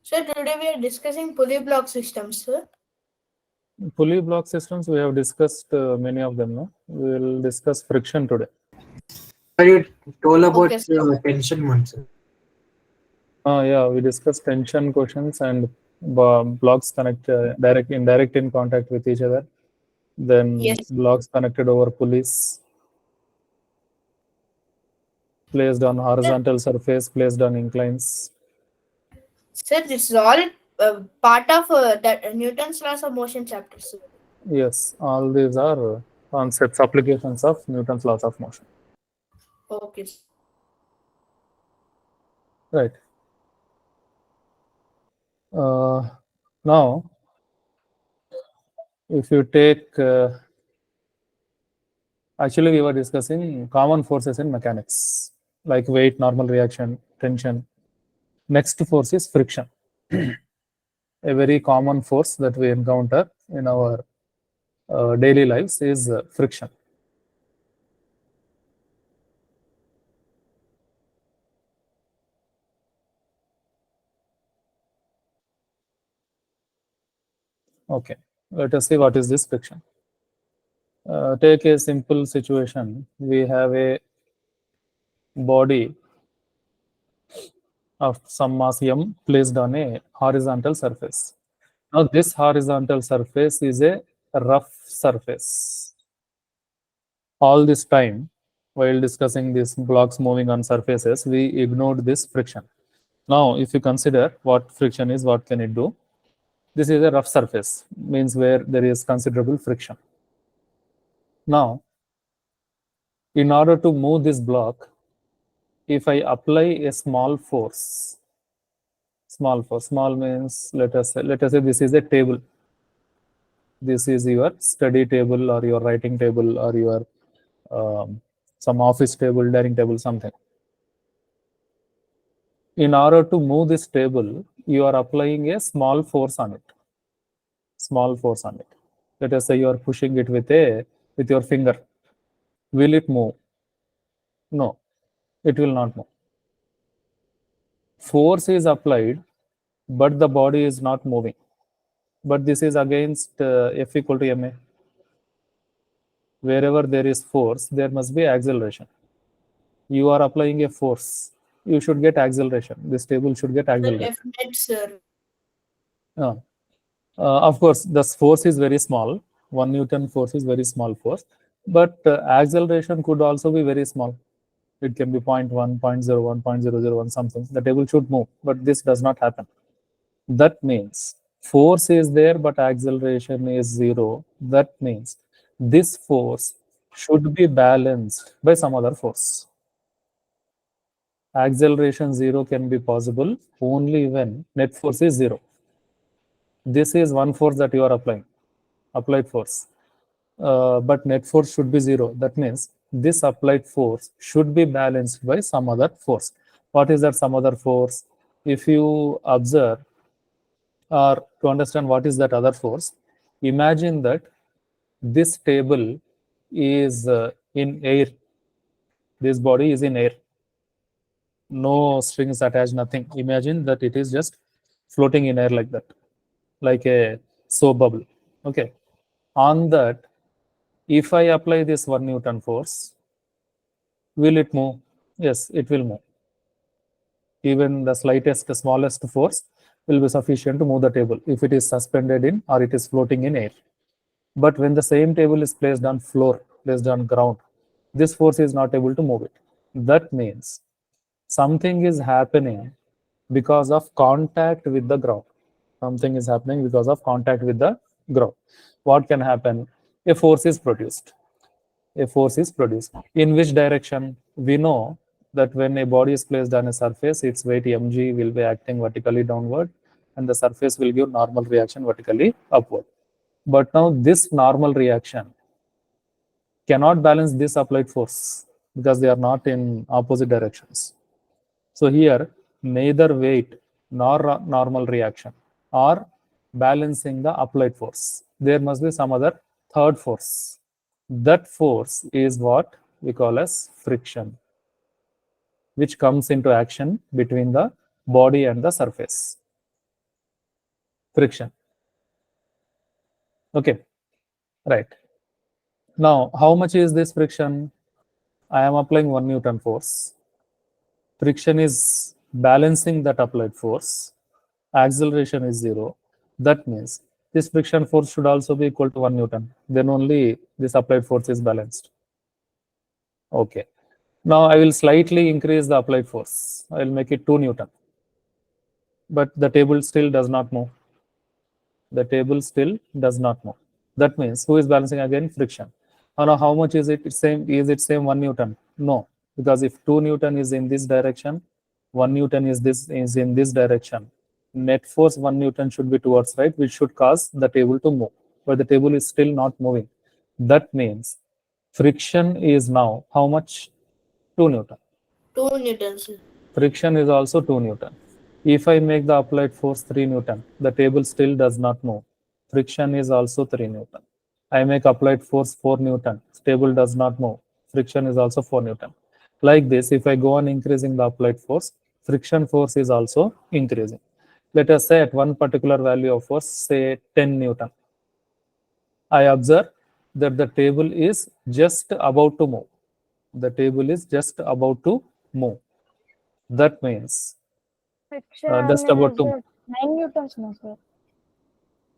So today we are discussing pulley block systems, sir. Pulley block systems, we have discussed many of them. No? We will discuss friction today. Sir, you told about Okay, sir. tension one, sir. Yeah, we discussed tension questions and blocks connect indirect in contact with each other. Then Yes. blocks connected over pulleys placed on Sir, horizontal surface, placed on inclines. sir, this is all part of that Newton's laws of motion chapter, sir. Yes, all these are concepts, applications of Newton's laws of motion. Okay. Right. Now, if you take actually, we were discussing common forces in mechanics, like weight, normal reaction, tension. Next force is friction, a very common force that we encounter in our daily lives is friction. Okay, let us see what is this friction. Take a simple situation. We have a body of some mass m placed on a horizontal surface. Now, this horizontal surface is a rough surface. All this time, while discussing these blocks moving on surfaces, we ignored this friction. Now, if you consider what friction is, what can it do? This is a rough surface, means where there is considerable friction. Now, in order to move this block, if I apply a small force, small means let us say this is a table. This is your study table or your writing table or your some office table, dining table, something. In order to move this table, you are applying a small force on it. Small force on it. Let us say you are pushing it with your finger. Will it move? No, it will not move. Force is applied, but the body is not moving. But this is against F equal to ma. Wherever there is force, there must be acceleration. You are applying a force. You should get acceleration. This table should get Sir, accelerated. F net, sir. Of course, the force is very small. 1 Newton force is very small force, but acceleration could also be very small. It can be 0.1, 0.01, 0.001, something. The table should move, but this does not happen. That means force is there, but acceleration is zero. That means this force should be balanced by some other force. Acceleration zero can be possible only when net force is zero. This is one force that you are applying, applied force. But net force should be zero. That means this applied force should be balanced by some other force. What is that some other force? If you observe or to understand what is that other force, imagine that this table is in air. This body is in air. No strings attached, nothing. Imagine that it is just floating in air like that, like a soap bubble. Okay. On that, if I apply this 1 Newton force, will it move? Yes, it will move. Even the slightest, the smallest force will be sufficient to move the table if it is suspended in or it is floating in air. But when the same table is placed on floor, placed on ground, this force is not able to move it. That means something is happening because of contact with the ground. Something is happening because of contact with the ground. What can happen? A force is produced. A force is produced. In which direction? We know that when a body is placed on a surface, its weight mg will be acting vertically downward and the surface will give normal reaction vertically upward. But now this normal reaction cannot balance this applied force because they are not in opposite directions. So here, neither weight nor normal reaction are balancing the applied force. There must be some other third force. That force is what we call as friction, which comes into action between the body and the surface. friction. Okay, right. Now, how much is this friction? I am applying 1 Newton force. Friction is balancing that applied force. Acceleration is 0. That means this friction force should also be equal to 1 Newton. Then only this applied force is balanced. Okay. Now I will slightly increase the applied force. I will make it 2 Newton. But the table still does not move. The table still does not move. That means who is balancing again? Friction. Now how much is it? It's same. Is it same 1 Newton? No, because if 2 Newton is in this direction, 1 Newton is in this direction. Net force 1 Newton should be towards right, which should cause the table to move. But the table is still not moving. That means friction is now how much? 2 Newton. 2 newtons. Friction is also 2 Newton. If I make the applied force 3 Newton, the table still does not move. Friction is also 3 Newton. I make applied force 4 Newton, table does not move. Friction is also 4 Newton. Like this, if I go on increasing the applied force, friction force is also increasing. Let us say at one particular value of force, say 10 Newton. I observe that the table is just about to move. The table is just about to move. That means just Friction about is to move. 9 newtons, no, sir.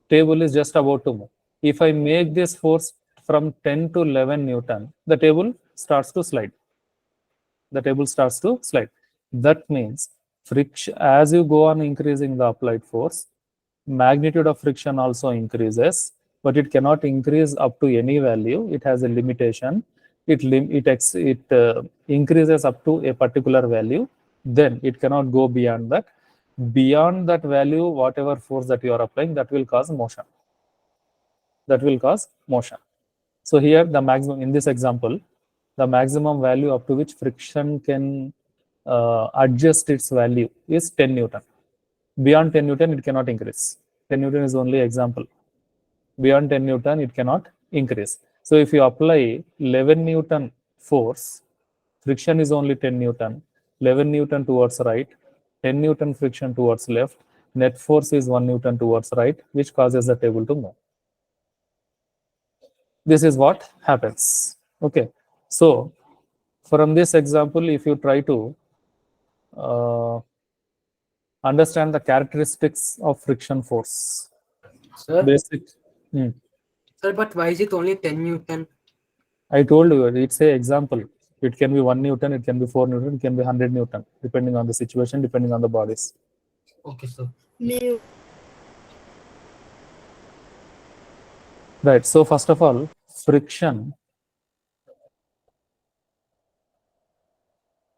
Table is just about to move. If I make this force from 10 to 11 Newton, the table starts to slide. The table starts to slide. That means friction, as you go on increasing the applied force, magnitude of friction also increases, but it cannot increase up to any value. It has a limitation. It increases up to a particular value. Then it cannot go beyond that. Beyond that value, whatever force that you are applying, that will cause motion. That will cause motion. So here the maximum, in this example, the maximum value up to which friction can adjust its value is 10 Newton. Beyond 10 Newton, it cannot increase. 10 Newton is only example. Beyond 10 Newton, it cannot increase. So if you apply 11 Newton force, friction is only 10 Newton, 11 Newton towards right, 10 Newton friction towards left, net force is 1 Newton towards right, which causes the table to move. This is what happens. Okay. So from this example, if you try to understand the characteristics of friction force, Sir, basic. sir, but why is it only 10 Newton? I told you it's a example. It can be 1 Newton, it can be 4 Newton, it can be 100 Newton, depending on the situation, depending on the bodies. Okay, sir. Mu. Right. So first of all, friction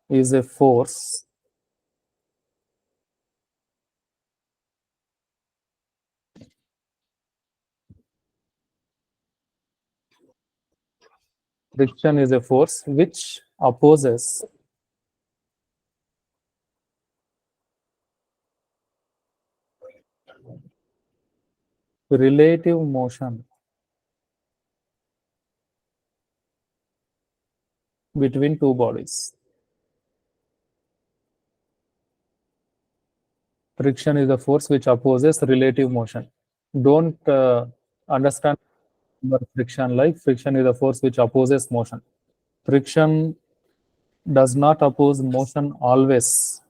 is a force which opposes relative motion between two bodies. Friction is a force which opposes relative motion. Don't understand friction like friction is a force which opposes motion. Friction does not oppose motion always.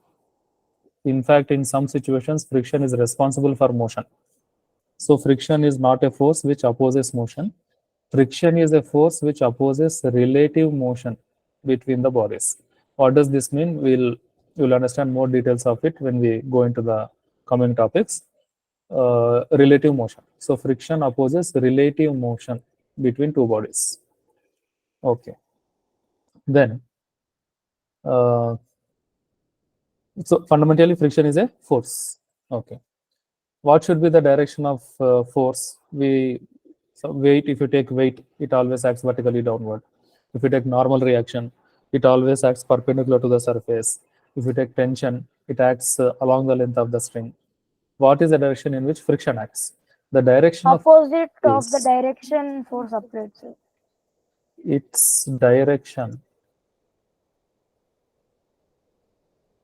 In fact, in some situations, friction is responsible for motion. So friction is not a force which opposes motion. Friction is a force which opposes relative motion between the bodies. What does this mean? We'll understand more details of it when we go into the coming topics. Relative motion. So friction opposes relative motion between two bodies. Okay. Then, so fundamentally, friction is a force. Okay. What should be the direction of force? Weight, if you take weight, it always acts vertically downward. If you take normal reaction, it always acts perpendicular to the surface. If you take tension, it acts along the length of the string. What is the direction in which friction acts? The direction of Opposite of the is direction force applied, sir. its direction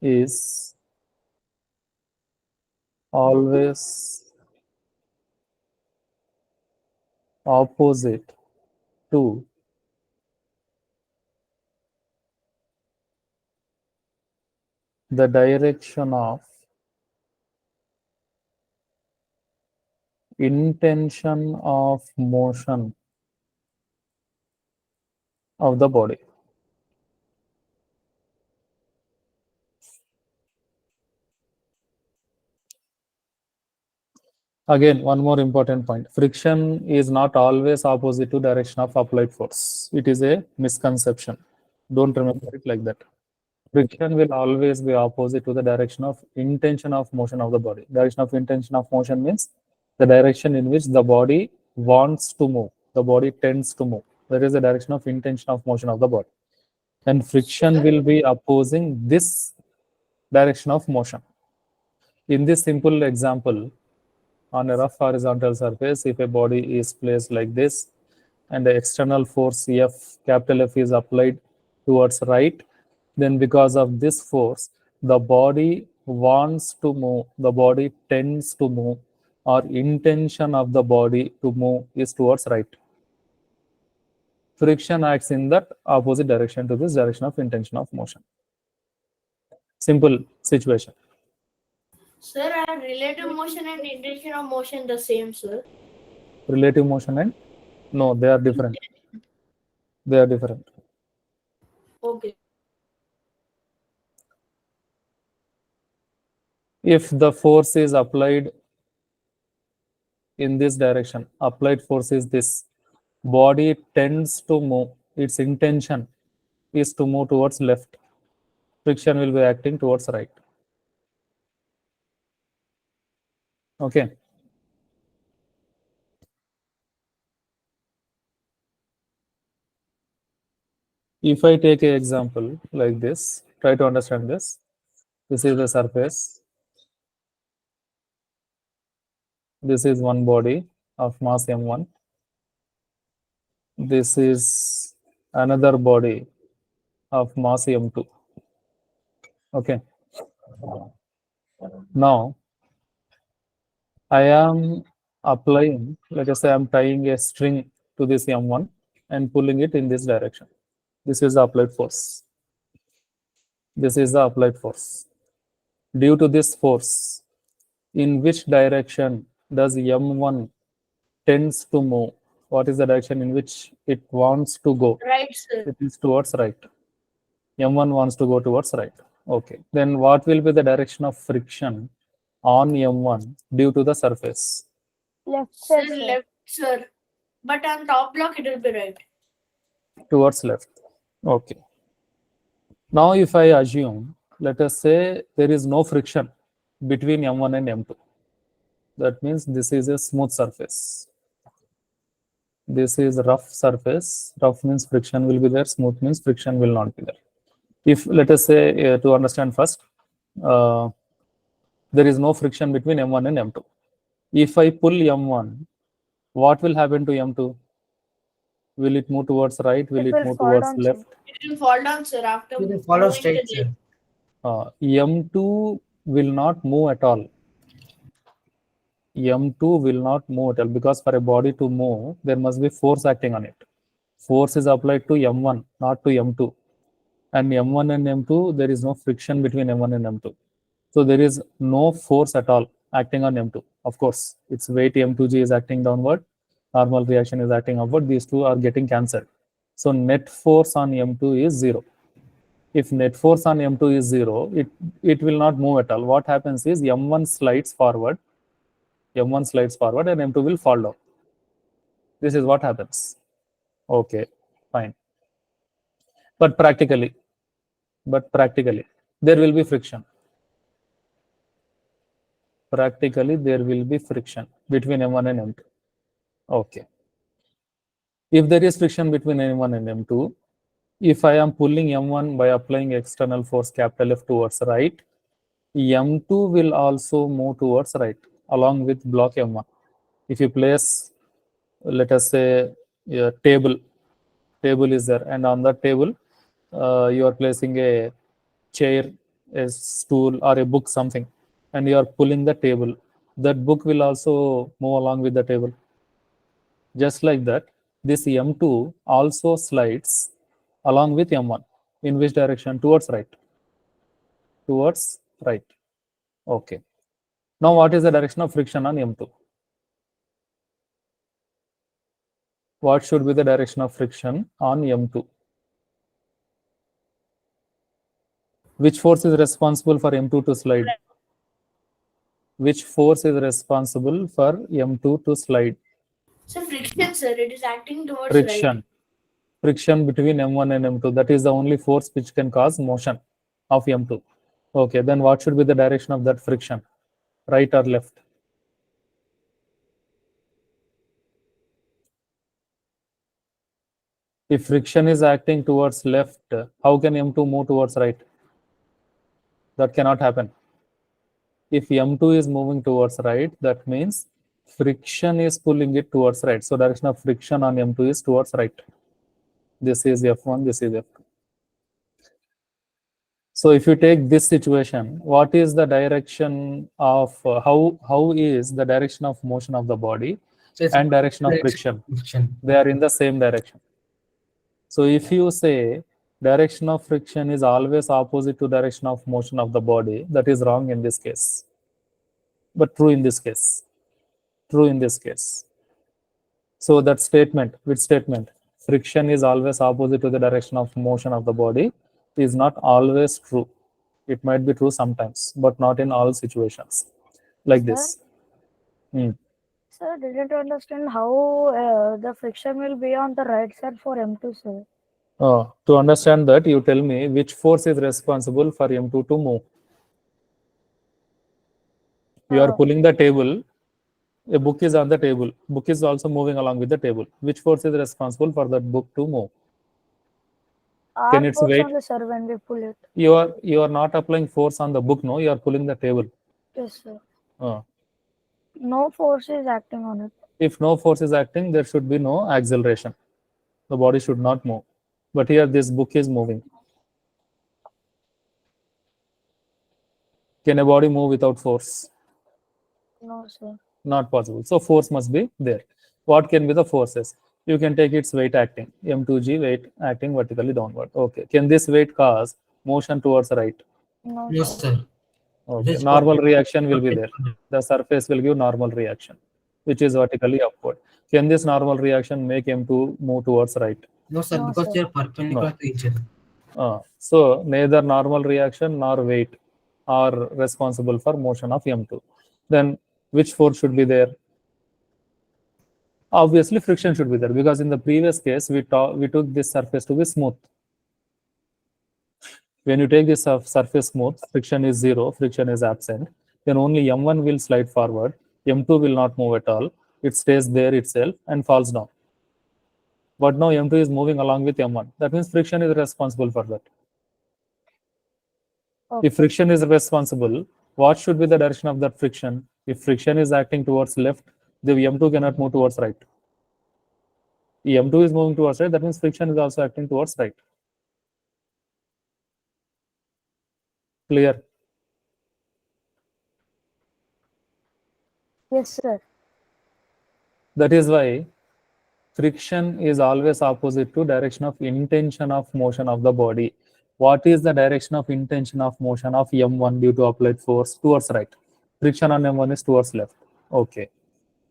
is always opposite to the direction of intention of motion of the body. Again, one more important point. Friction is not always opposite to direction of applied force. It is a misconception. Don't remember it like that. Friction will always be opposite to the direction of intention of motion of the body. Direction of intention of motion means the direction in which the body wants to move. The body tends to move. That is the direction of intention of motion of the body. And friction will be opposing this direction of motion. In this simple example, on a rough horizontal surface, if a body is placed like this and the external force F, capital F, is applied towards right, then because of this force, the body wants to move, the body tends to move, or intention of the body to move is towards right. Friction acts in that opposite direction to this direction of intention of motion. Simple situation. Sir, are relative motion and intention of motion the same, sir? Relative motion and no, they are different. They are different. Okay. If the force is applied in this direction, applied force is this, body tends to move, its intention is to move towards left, friction will be acting towards right. Okay. If I take an example like this, try to understand this. This is the surface. This is one body of mass m1. This is another body of mass m2. Okay. Now I am applying, let us say I'm tying a string to this m1 and pulling it in this direction. This is the applied force. This is the applied force. Due to this force, in which direction does m1 tends to move? What is the direction in which it wants to go? Right, sir. It is towards right. M1 wants to go towards right. Okay. Then what will be the direction of friction on M1 due to the surface? Left Sir, side, sir. left, sir. But on top block, it will be right. Towards left. Okay. Now if I assume, let us say there is no friction between M1 and M2. That means this is a smooth surface. This is rough surface. Rough means friction will be there. Smooth means friction will not be there. If, let us say, to understand first, there is no friction between M1 and M2. If I pull M1, what will happen to M2? Will it move towards right? Will It it will move fall towards down, sir. left? It will fall down, sir, after You will follow moving straight, to sir. left. M2 will not move at all. M2 will not move at all because for a body to move, there must be force acting on it. Force is applied to M1, not to M2. And M1 and M2, there is no friction between M1 and M2. So there is no force at all acting on M2. Of course, its weight M2G is acting downward, normal reaction is acting upward. These two are getting cancelled. So net force on M2 is 0. If net force on M2 is 0, it will not move at all. What happens is M1 slides forward, M1 slides forward and M2 will fall down. This is what happens. Okay, fine. But practically, there will be friction. Practically, there will be friction between M1 and M2. Okay. If there is friction between M1 and M2, if I am pulling M1 by applying external force capital F towards right, M2 will also move towards right along with block M1. If you place, let us say, a table is there, and on that table, you are placing a chair, a stool, or a book, something, and you are pulling the table. That book will also move along with the table. Just like that, this M2 also slides along with M1. In which direction? Towards right. Towards right. Okay. Now what is the direction of friction on M2? What should be the direction of friction on M2? Which force is responsible for M2 to slide? Which force is responsible for M2 to slide? So friction, sir, it is acting towards right. Friction. Friction between M1 and M2. That is the only force which can cause motion of M2. Okay, then what should be the direction of that friction? Right or left? If friction is acting towards left, how can M2 move towards right? That cannot happen. If M2 is moving towards right, that means friction is pulling it towards right. So direction of friction on M2 is towards right. This is F1, this is F2. So if you take this situation, what is the direction of how is the direction of motion of the body So it's and direction of friction? friction. They are in the same direction. So if you say direction of friction is always opposite to direction of motion of the body, that is wrong in this case, but true in this case. True in this case. So that statement, which statement? Friction is always opposite to the direction of motion of the body is not always true. It might be true sometimes, but not in all situations. Like Sir? this. Hmm. Sir, didn't understand how the friction will be on the right side for M2, sir. To understand that, you tell me which force is responsible for M2 to move. You are pulling the table. A book is on the table. Book is also moving along with the table. Which force is responsible for that book to move? Can R its force weight? only, sir, when we pull it. You are not applying force on the book. No, you are pulling the table. Yes, sir. Uh, No force is acting on it. if no force is acting, there should be no acceleration. The body should not move. But here this book is moving. Can a body move without force? No, sir. Not possible. So force must be there. What can be the forces? You can take its weight acting. M2G weight acting vertically downward. Okay. Can this weight cause motion towards right? No, No, sir. sir. Okay. Just Normal for- reaction will be there. The surface will give normal reaction, which is vertically upward. Can this normal reaction make M2 move towards right? No, sir, No, because sir. they are perpendicular to each other. So neither normal reaction nor weight are responsible for motion of M2. Then which force should be there? Obviously friction should be there, because in the previous case we took this surface to be smooth. When you take this surface smooth, friction is zero, friction is absent, then only M1 will slide forward, M2 will not move at all, it stays there itself and falls down. But now M2 is moving along with M1. That means friction is responsible for that. Okay. If friction is responsible, what should be the direction of that friction? If friction is acting towards left, the M2 cannot move towards right. If M2 is moving towards right, that means friction is also acting towards right. Clear? Yes, sir. That is why friction is always opposite to direction of intention of motion of the body. What is the direction of intention of motion of M1 due to applied force? Towards right. Friction on M1 is towards left. Okay.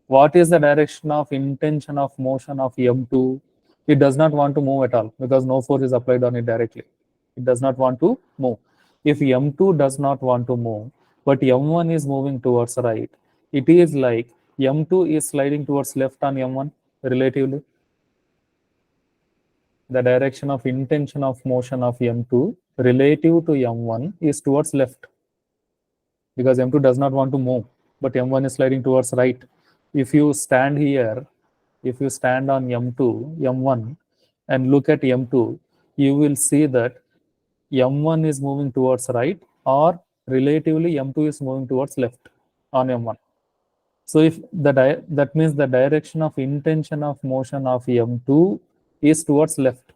What is the direction of intention of motion of M2? It does not want to move at all because no force is applied on it directly. It does not want to move. If M2 does not want to move, but M1 is moving towards right, it is like M2 is sliding towards left on M1 relatively. The direction of intention of motion of M2 relative to M1 is towards left, because M2 does not want to move, but M1 is sliding towards right. If you stand here, if you stand on M2, M1, and look at M2, you will see that M1 is moving towards right, or relatively M2 is moving towards left on M1. So if that means the direction of intention of motion of M2 is towards left,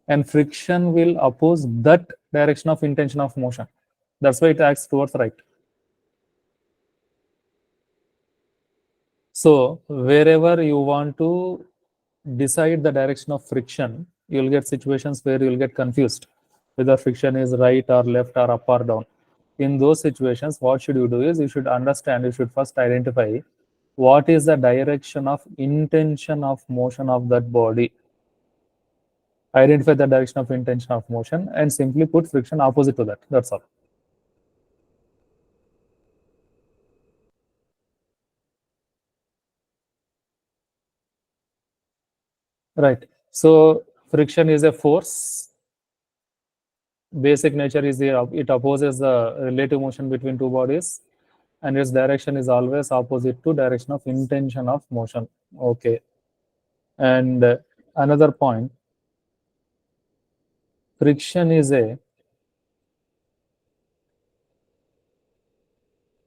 and friction will oppose that direction of intention of motion. That's why it acts towards right. So So wherever you want to decide the direction of friction, you'll get situations where you'll get confused whether friction is right or left or up or down. In those situations, what should you do is you should understand, you should first identify what is the direction of intention of motion of that body. Identify the direction of intention of motion and simply put friction opposite to that. That's all. Right. So friction is a force. Basic nature is it opposes the relative motion between two bodies, and its direction is always opposite to direction of intention of motion. Okay. And another point, friction is a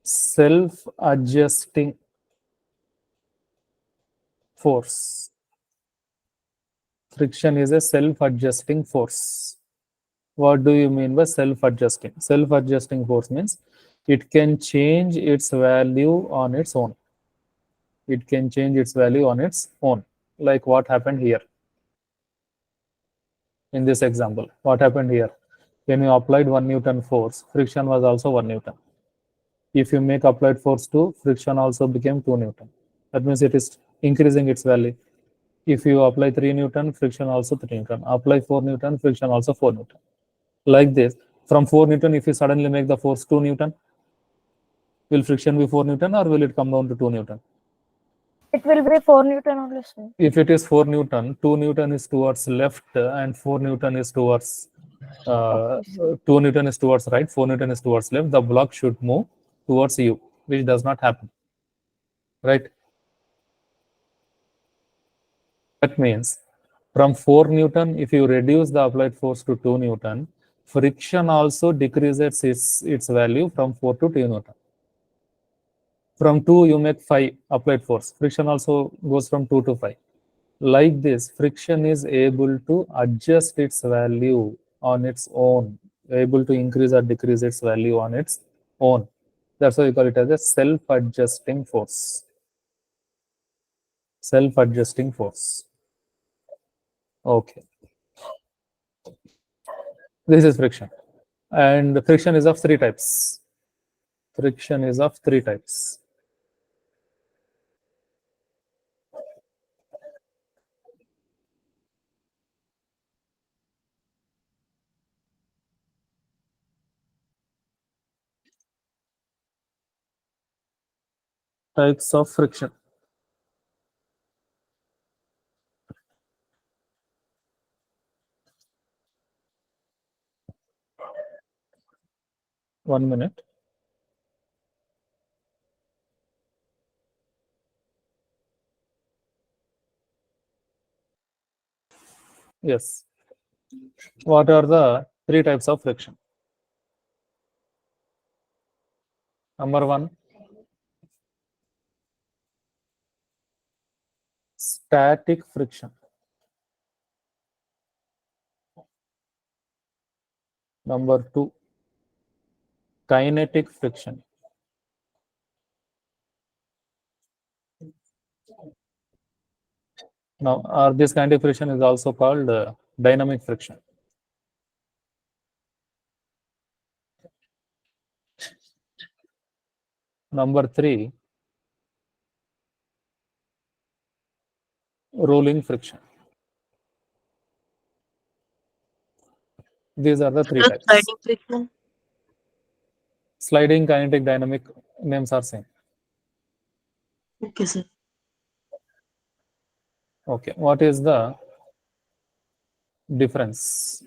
self-adjusting force. Friction is a self-adjusting force. What do you mean by self-adjusting? Self-adjusting force means it can change its value on its own. It can change its value on its own. Like what happened here in this example. What happened here? When you applied 1 Newton force, friction was also 1 Newton. If you make applied force 2, friction also became 2 Newton. That means it is increasing its value. If you apply 3 Newton, friction also 3 Newton. Apply 4 Newton, friction also 4 Newton. Like this. From 4 Newton, if you suddenly make the force 2 Newton, will friction be 4 Newton or will it come down to 2 Newton? It will be 4 Newton only, sir. If it is 4 Newton, 2 Newton is towards left and 4 Newton is towards Okay, sir. 2 Newton is towards right, 4 Newton is towards left. The block should move towards you, which does not happen. Right? That means from 4 Newton, if you reduce the applied force to 2 Newton, friction also decreases its value from 4 to 2 Newton. From 2, you make 5 applied force. Friction also goes from 2 to 5. Like this, friction is able to adjust its value on its own, able to increase or decrease its value on its own. That's why we call it as a self-adjusting force. Self-adjusting force. Okay. This is friction. And friction is of 3 types. Friction is of 3 types. Types of friction. One minute. Yes. What are the 3 types of friction? Number 1, static friction. Number 2, kinetic friction. Now, this kinetic friction is also called dynamic friction. Number 3, rolling friction. These are the 3 types. Sliding friction. Sliding, kinetic, dynamic names are same. Okay, sir. Okay. What is the difference?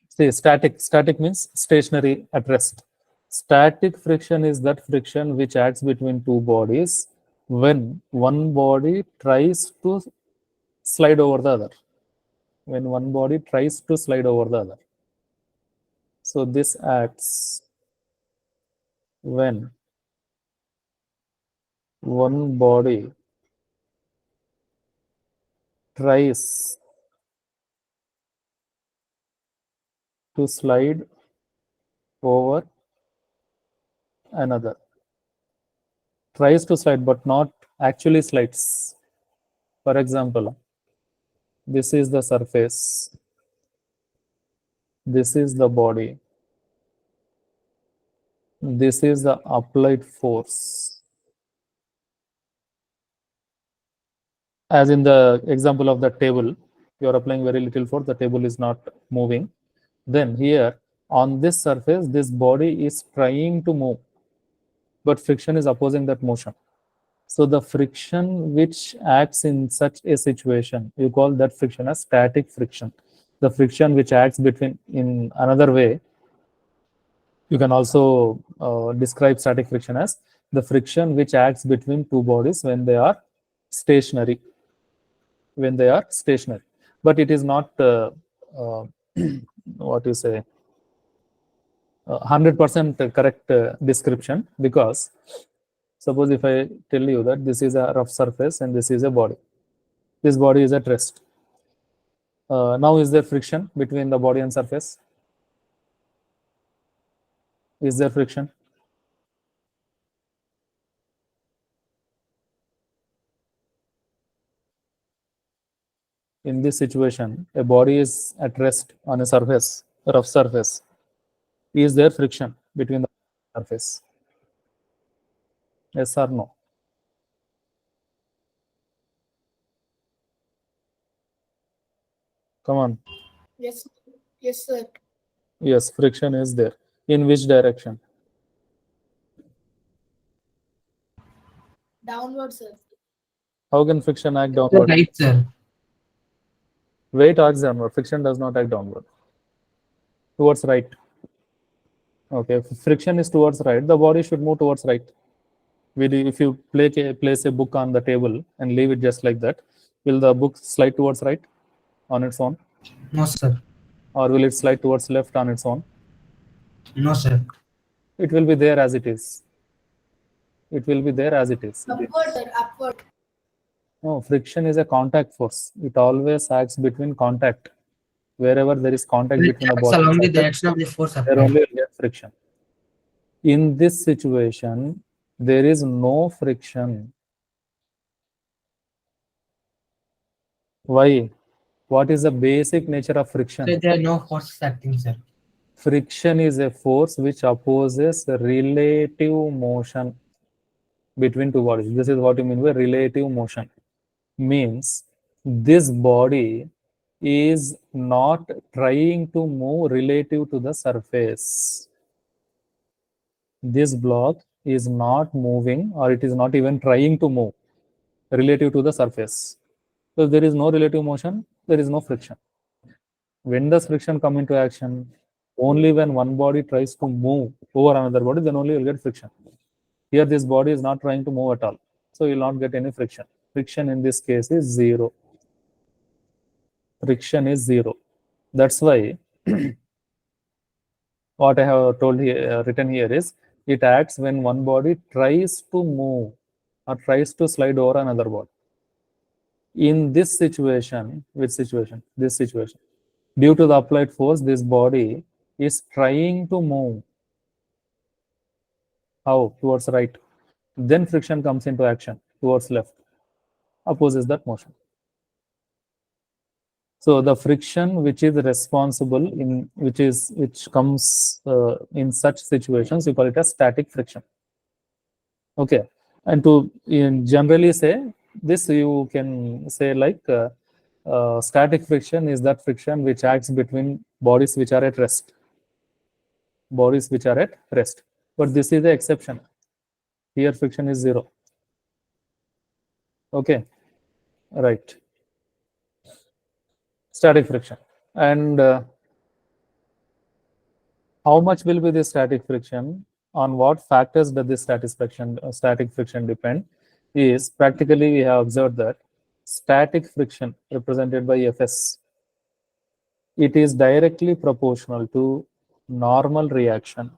See, static means stationary at rest. Static friction is that friction which acts between two bodies when one body tries to slide over the other. When one body tries to slide over the other. So this acts when one body tries to slide over another. tries to slide but not actually slides. For example, this is the surface, this is the body, this is the applied force. As in the example of the table, you are applying very little force, the table is not moving. Then here on this surface, this body is trying to move, but friction is opposing that motion. So the friction which acts in such a situation, you call that friction as static friction. The friction which acts between, in another way, you can also describe static friction as the friction which acts between two bodies when they are stationary. When they are stationary, but it is not what you say 100% correct description, because suppose if I tell you that this is a rough surface and this is a body, this body is at rest. Now is there friction between the body and surface? Is there friction? In this situation, a body is at rest on a surface, rough surface. Is there friction between the surface? Yes or no? Come on. Yes, yes, sir. Yes, friction is there. In which direction? Downward, sir. How can friction act The downward? right, sir. Weight acts downward. Friction does not act downward. Towards right. Okay, if friction is towards right, the body should move towards right. If you place a book on the table and leave it just like that, will the book slide towards right on its own? No, sir. Or will it slide towards left on its own? No, sir. It will be there as it is. It will be there as it is. Upward, sir. Upward. No, friction is a contact force. It always acts between contact. Wherever there is contact It between the acts body and along the surface, direction of the force there applied. only will get friction. In this situation, there is no friction. Why? What is the basic nature of So friction? there are no forces acting, sir. Friction is a force which opposes relative motion between two bodies. This is what you mean by relative motion. Means this body is not trying to move relative to the surface. This block is not moving, or it is not even trying to move relative to the surface. So if there is no relative motion, there is no friction. When does friction come into action? Only when one body tries to move over another body, then only you will get friction. Here this body is not trying to move at all, so you will not get any friction. Friction in this case is zero. Friction is zero. That's why what I have told here, written here is, it acts when one body tries to move or tries to slide over another body. In this situation, which situation? This situation. Due to the applied force, this body is trying to move. How? Towards right. Then friction comes into action towards left, opposes that motion. So the friction which is responsible in which comes in such situations, you call it as static friction. Okay, and to generally say this, you can say like static friction is that friction which acts between bodies which are at rest. Bodies which are at rest. But this is the exception. Here friction is zero. Okay, right. Static friction. And how much will be the static friction? On what factors does this static friction depend? Is practically we have observed that static friction represented by Fs, it is directly proportional to normal reaction.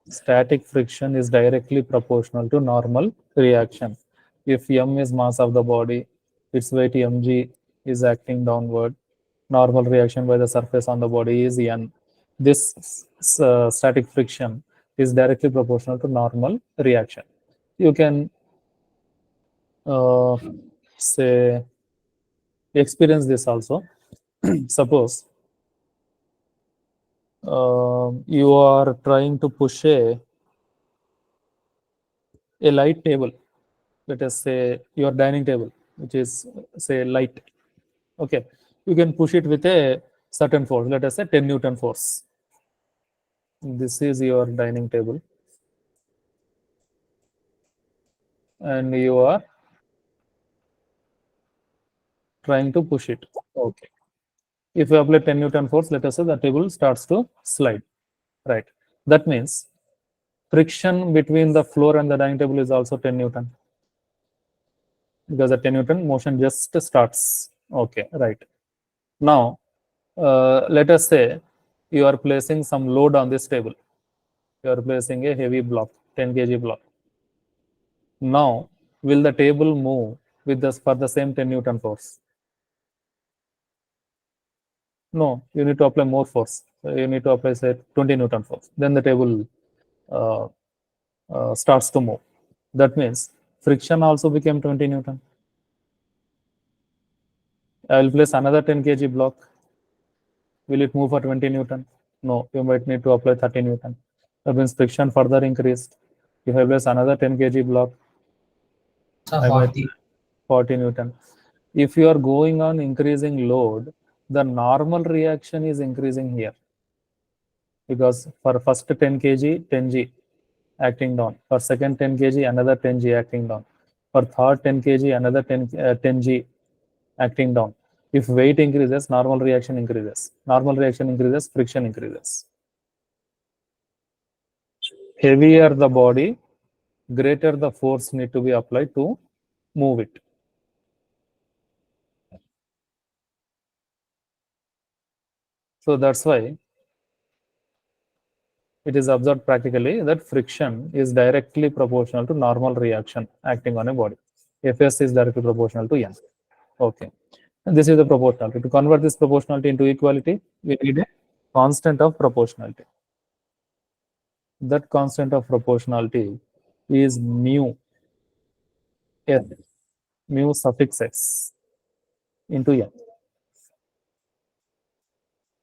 Static friction is directly proportional to normal reaction. If m is mass of the body, its weight mg is acting downward, normal reaction by the surface on the body is n. This static friction is directly proportional to normal reaction. You can say experience this also. Suppose you are trying to push a light table. Let us say your dining table, which is say light. Okay, you can push it with a certain force. Let us say 10 Newton force. This is your dining table, and you are trying to push it. Okay. If you apply 10 Newton force, let us say the table starts to slide. Right. That means friction between the floor and the dining table is also 10 Newton, because the 10 Newton motion just starts. Okay, right. Now, let us say you are placing some load on this table. You are placing a heavy block, 10 kg block. Now, will the table move with this for the same 10 Newton force? No, you need to apply more force. You need to apply, say, 20 Newton force. Then the table uh, starts to move. That means friction also became 20 Newton. I will place another 10 kg block. Will it move for 20 Newton? No, you might need to apply 30 Newton. That means friction further increased. If I place another 10 kg block, So I might 40. 40 Newton. If you are going on increasing load, the normal reaction is increasing here, because for first 10 kg, 10G acting down. For second 10 kg, another 10G acting down. For third 10 kg, another 10G acting down. If weight increases, normal reaction increases. Normal reaction increases, friction increases. Heavier the body, greater the force need to be applied to move it. So that's why it is observed practically that friction is directly proportional to normal reaction acting on a body. Fs is directly proportional to N. Okay. And this is the proportionality. To convert this proportionality into equality, we need a constant of proportionality. That constant of proportionality is mu S, mu suffix s into N.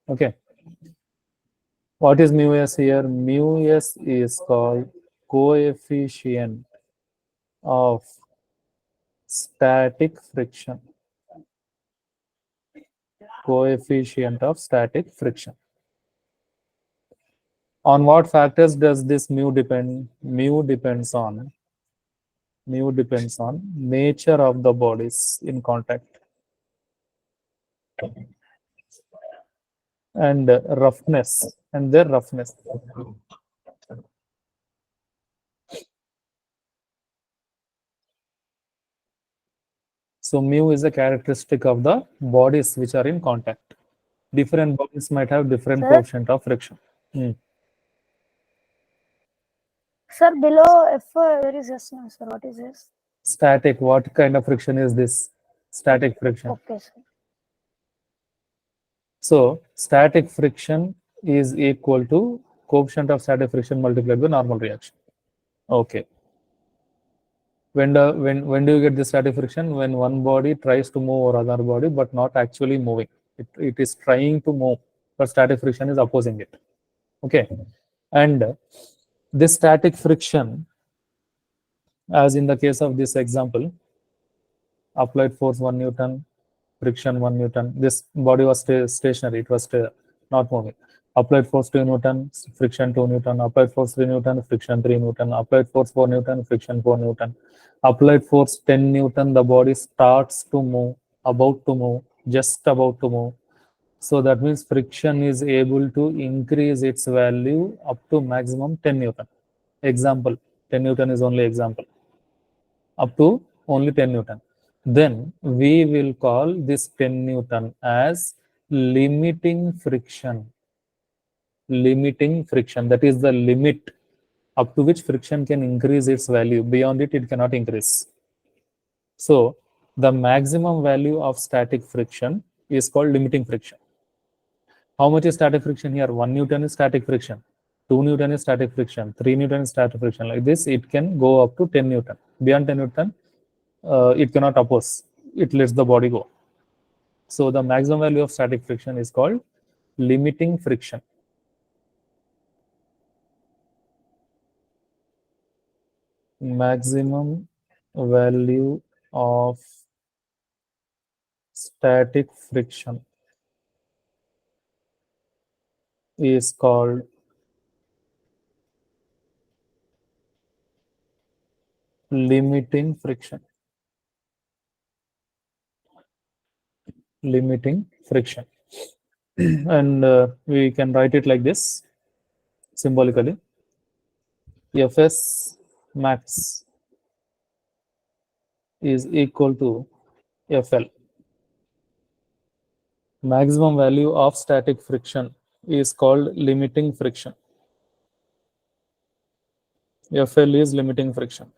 Okay. What is mu s here? Mu s is called coefficient of static friction. Coefficient of static friction. On what factors does this mu depend? Mu depends on nature of the bodies in contact and roughness and their roughness. So mu is a characteristic of the bodies which are in contact. Different bodies might have different Sir? coefficient of friction. Sir, below F, there is S now, sir. What is this? Static. What kind of friction is this? Static friction. Okay, sir. So static friction is equal to coefficient of static friction multiplied by normal reaction. Okay. When do you get the static friction? When one body tries to move over other body but not actually moving. It is trying to move, but static friction is opposing it. Okay. And this static friction, as in the case of this example, applied force 1 Newton, friction 1 Newton. This body was stationary, it was not moving. Applied force 2 Newton, friction 2 Newton. Applied force 3 Newton, friction 3 Newton. Applied force 4 Newton, friction 4 Newton. Applied force 10 Newton, the body starts to move, about to move, just about to move. So that means friction is able to increase its value up to maximum 10 Newton. Example, 10 Newton is only example. Up to only 10 Newton. Then we will call this 10 Newton as limiting friction. Limiting friction, that is the limit up to which friction can increase its value. Beyond it, it cannot increase. So the maximum value of static friction is called limiting friction. How much is static friction here? 1 Newton is static friction. 2 Newton is static friction, 3 Newton is static friction. Like this, it can go up to 10 Newton. Beyond 10 Newton, it cannot oppose. It lets the body go. So the maximum value of static friction is called limiting friction. Maximum value of static friction is called limiting friction. Limiting friction. And we can write it like this symbolically. Fs max is equal to Fl. Maximum value of static friction is called limiting friction. Fl is limiting friction.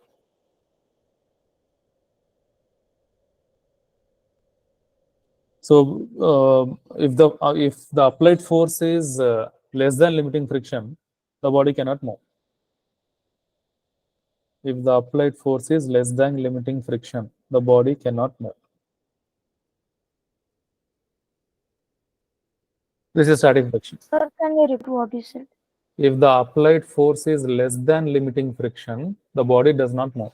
So if the applied force is less than limiting friction, the body cannot move. If the applied force is less than limiting friction, the body cannot move. This is static friction. Sir, can you repeat what you said? If the applied force is less than limiting friction, the body does not move.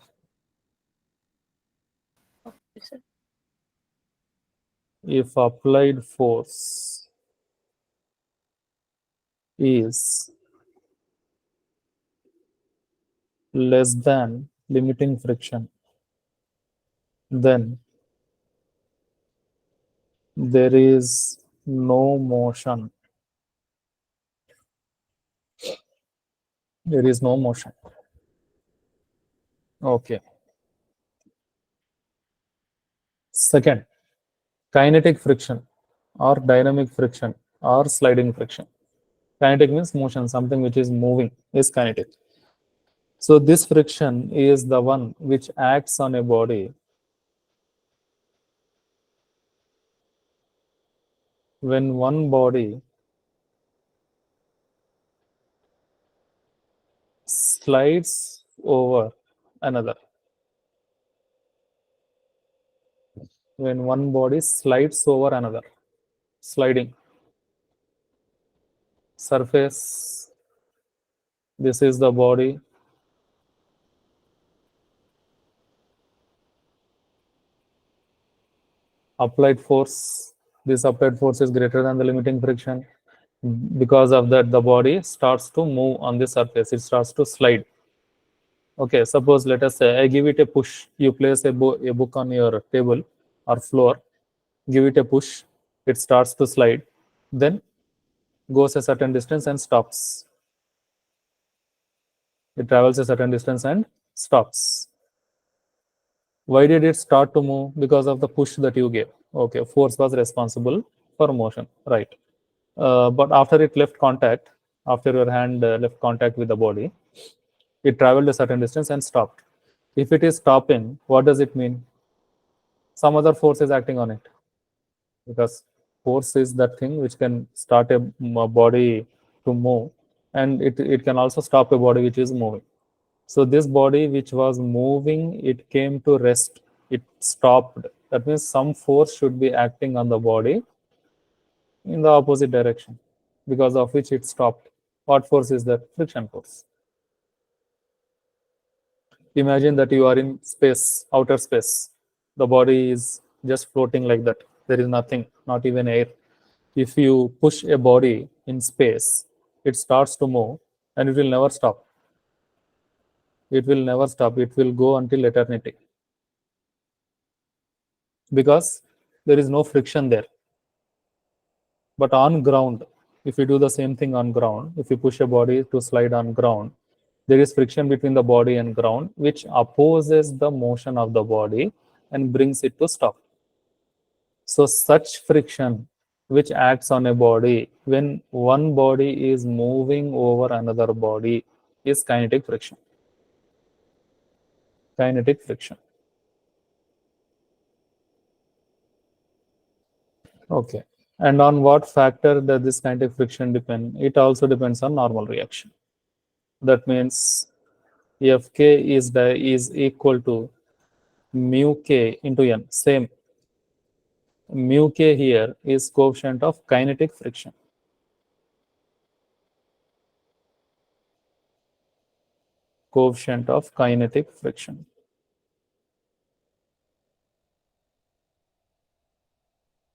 Okay, sir. If applied force is less than limiting friction, then there is no motion. There is no motion. Okay. Second, kinetic friction or dynamic friction or sliding friction. Kinetic means motion, something which is moving is kinetic. So this friction is the one which acts on a body when one body slides over another. When one body slides over another, sliding. Surface, this is the body. Applied force, this applied force is greater than the limiting friction. Because of that, the body starts to move on the surface. It starts to slide. Okay, suppose let us say I give it a push. You place a book on your table or floor, give it a push, it starts to slide, then goes a certain distance and stops. It travels a certain distance and stops. Why did it start to move? Because of the push that you gave. Okay, force was responsible for motion, right? But after it left contact, after your hand left contact with the body, it traveled a certain distance and stopped. If it is stopping, what does it mean? Some other force is acting on it, because force is that thing which can start a body to move, and it can also stop a body which is moving. So this body which was moving, it came to rest, it stopped. That means some force should be acting on the body in the opposite direction, because of which it stopped. What force is that? Friction force. Imagine that you are in space, outer space. The body is just floating like that. There is nothing, not even air. If you push a body in space, it starts to move and it will never stop. It will never stop. It will go until eternity. Because there is no friction there. But on ground, if you do the same thing on ground, if you push a body to slide on ground, there is friction between the body and ground, which opposes the motion of the body and brings it to stop. So such friction which acts on a body when one body is moving over another body is kinetic friction. Kinetic friction. Okay. And on what factor does this kinetic friction depend? It also depends on normal reaction. That means Fk is equal to mu k into n. Same. Mu k here is coefficient of kinetic friction. Coefficient of kinetic friction.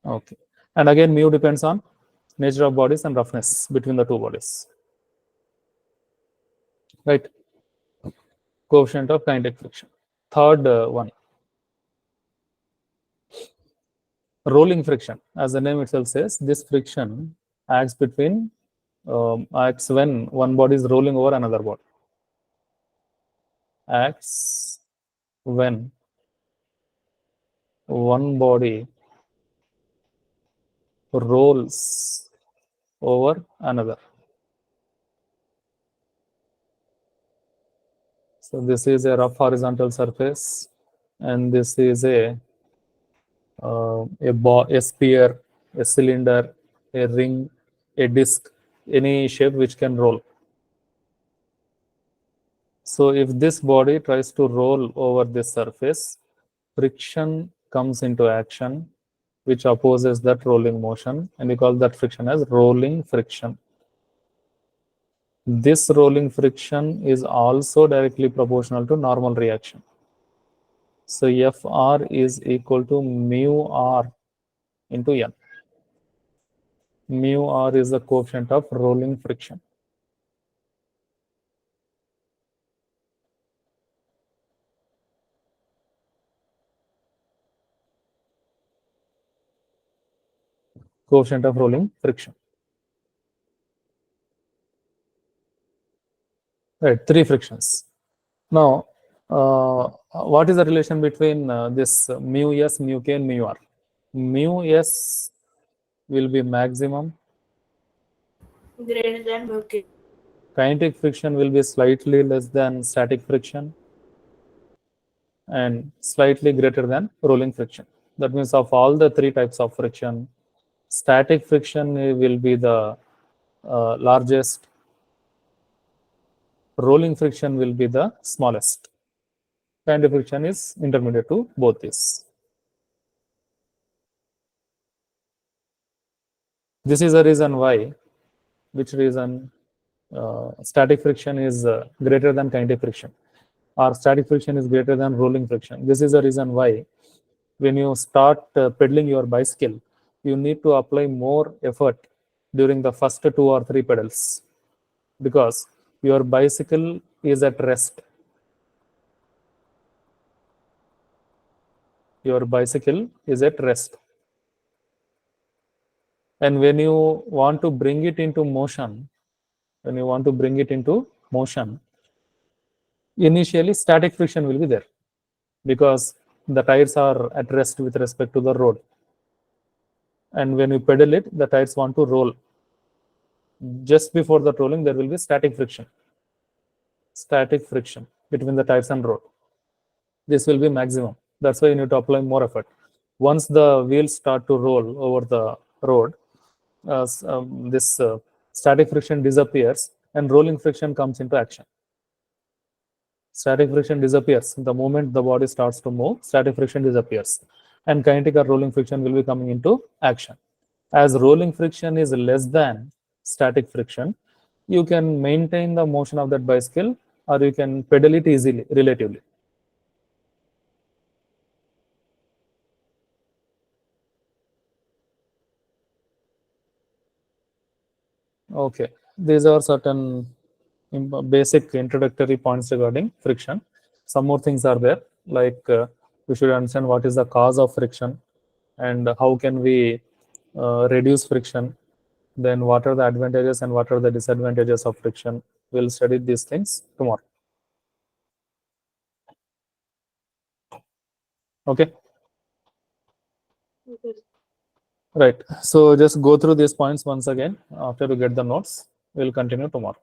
Okay. And again, mu depends on nature of bodies and roughness between the two bodies. Right. Coefficient of kinetic friction. Third one. Rolling friction. As the name itself says, this friction acts acts when one body is rolling over another body. Acts when one body rolls over another. So this is a rough horizontal surface, and this is a sphere, a cylinder, a ring, a disc, any shape which can roll. So if this body tries to roll over this surface, friction comes into action, which opposes that rolling motion, and we call that friction as rolling friction. This rolling friction is also directly proportional to normal reaction. So Fr is equal to mu r into n. Mu r is the coefficient of rolling friction. Coefficient of rolling friction. Right, three frictions. Now, what is the relation between this mu s, mu k, and mu r? Mu s will be maximum. Greater than mu k. Kinetic friction will be slightly less than static friction and slightly greater than rolling friction. That means of all the three types of friction, static friction will be the largest, rolling friction will be the smallest. Kinetic friction is intermediate to both these. This is the reason why, which reason static friction is greater than kinetic friction, or static friction is greater than rolling friction. This is the reason why when you start pedaling your bicycle, you need to apply more effort during the first 2 or 3 pedals, because your bicycle is at rest. Your bicycle is at rest. And when you want to bring it into motion, initially static friction will be there, because the tires are at rest with respect to the road. And when you pedal it, the tires want to roll. Just before the rolling, there will be static friction between the tires and road. This will be maximum. That's why you need to apply more effort. Once the wheels start to roll over the road, this static friction disappears and rolling friction comes into action. Static friction disappears. The moment the body starts to move, static friction disappears, and kinetic or rolling friction will be coming into action. As rolling friction is less than static friction, you can maintain the motion of that bicycle, or you can pedal it easily, relatively. Okay, these are certain basic introductory points regarding friction. Some more things are there, like we should understand what is the cause of friction and how can we reduce friction. Then what are the advantages and what are the disadvantages of friction. We'll study these things tomorrow. Okay. Okay. Right. So just go through these points once again. After you get the notes, we'll continue tomorrow.